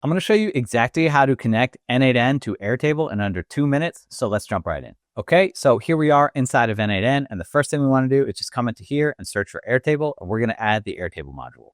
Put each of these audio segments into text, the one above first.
I'm going to show you exactly how to connect N8n to Airtable in under 2 minutes, so let's jump right in. Okay, so here we are inside of N8n, and the first thing we want to do is just come into here and search for Airtable, and we're going to add the Airtable module.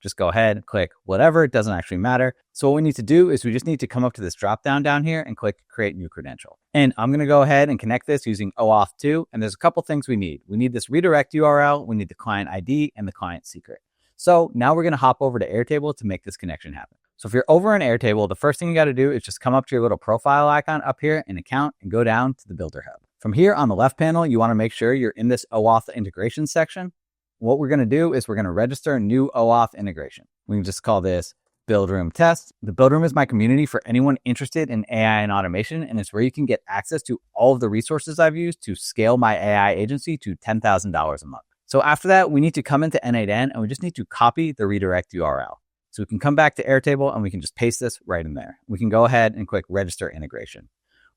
Just go ahead and click whatever, it doesn't actually matter. So what we need to do is we just need to come up to this drop down here and click create new credential. And I'm going to go ahead and connect this using OAuth 2, and there's a couple things we need. We need this redirect URL, we need the client ID, and the client secret. So now we're going to hop over to Airtable to make this connection happen. So if you're over in Airtable, the first thing you got to do is just come up to your little profile icon up here in account and go down to the Builder Hub. From here on the left panel, you want to make sure you're in this OAuth integration section. What we're going to do is we're going to register a new OAuth integration. We can just call this Build Room Test. The Build Room is my community for anyone interested in AI and automation, and it's where you can get access to all of the resources I've used to scale my AI agency to $10,000 a month. So after that, we need to come into N8n and we just need to copy the redirect URL. So we can come back to Airtable and we can just paste this right in there. We can go ahead and click Register Integration.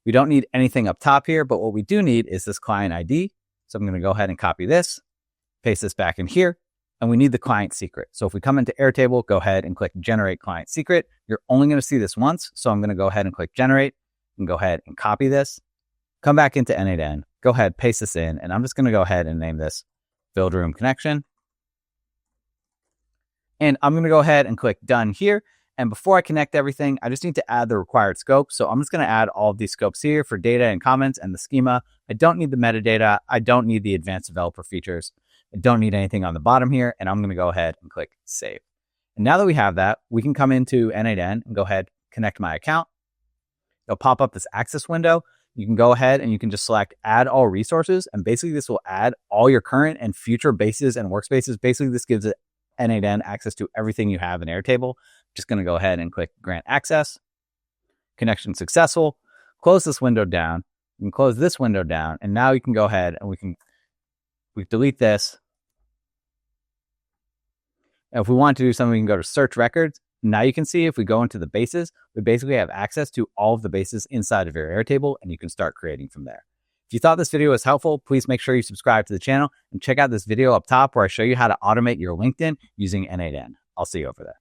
We don't need anything up top here, but what we do need is this client ID. So I'm going to go ahead and copy this, paste this back in here, and we need the client secret. So if we come into Airtable, go ahead and click Generate Client Secret. You're only going to see this once, so I'm going to go ahead and click Generate and go ahead and copy this. Come back into N8n, go ahead, paste this in, and I'm just going to go ahead and name this Build Room Connection. And I'm going to go ahead and click Done here. And before I connect everything, I just need to add the required scope. So I'm just going to add all of these scopes here for data and comments and the schema. I don't need the metadata. I don't need the advanced developer features. I don't need anything on the bottom here. And I'm going to go ahead and click Save. And now that we have that, we can come into N8n and go ahead, connect my account. It'll pop up this access window. You can go ahead and you can just select Add All Resources. And basically this will add all your current and future bases and workspaces. Basically this gives it N8n access to everything you have in Airtable. Just going to go ahead and click Grant Access. Connection successful. Close this window down. You can close this window down. And now you can go ahead and we delete this. And if we want to do something, we can go to Search Records. Now you can see if we go into the bases, we basically have access to all of the bases inside of your Airtable, and you can start creating from there. If you thought this video was helpful, please make sure you subscribe to the channel and check out this video up top where I show you how to automate your LinkedIn using N8n. I'll see you over there.